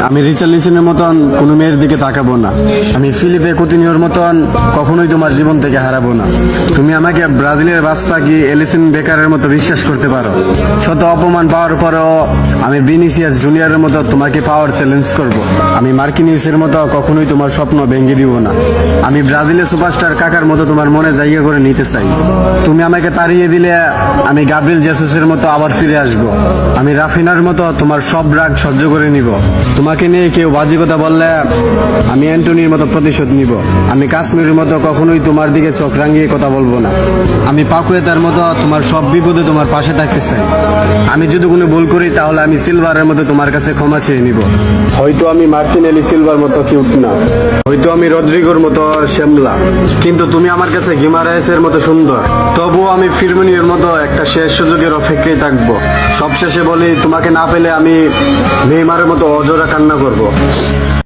আমি রিচার্লিসনের মতন কোনো মেয়ের দিকে তাকাবো না। আমি ফিলিপে কুতিনিওর মতন কখনোই তোমার জীবন থেকে হারাবো না। তুমি আমাকে ব্রাজিলের বাজপাখি এলিসন বেকারের মতো বিশ্বাস করতে পারো। শত অপমান পাওয়ার পরেও আমি ভিনিসিয়াস জুনিয়রের মতো তোমাকে পাওয়ার চ্যালেঞ্জ করব। আমি মার্কিনিউসের মতো কখনোই তোমার স্বপ্ন ভেঙে দিব না। আমি ব্রাজিলের সুপারস্টার কাকার মতো তোমার মনে জায়গা করে নিতে চাই। তুমি আমাকে তাড়িয়ে দিলে আমি গাব্রিয়েল জেসুসের মতো আবার ফিরে আসব। আমি রাফিনার মতো তোমার সব রাগ সহ্য করে নিব। তোমাকে নিয়ে কেউ বাজে কথা বললে আমি অ্যান্টনির মতো প্রতিশোধ নিব। আমি কাশ্মীরের মতো কখনোই তোমার দিকে চোখ রাঙিয়ে কথা বলবো না। আমি পাকুয়েতার মতো তোমার সব বিপদে তোমার পাশে থাকতে চাই। আমি যদি কোনো ভুল করি তাহলে আমি সিলভারের মতো তোমার কাছে ক্ষমা চেয়ে নিব। হয়তো আমি মার্টিনেলি সিলভার মতো কিউট না, হয়তো আমি রদ্রিগোর মতো শ্যামলা, কিন্তু তুমি আমার কাছে গিমারায়েসের মতো সুন্দর। তবুও আমি ফিরমিনিওর মতো একটা শেষ সুযোগের অপেক্ষায় থাকবো। সবশেষে বলি, তোমাকে না পেলে আমি নেইমারের মতো অজোড়া কান্না করব।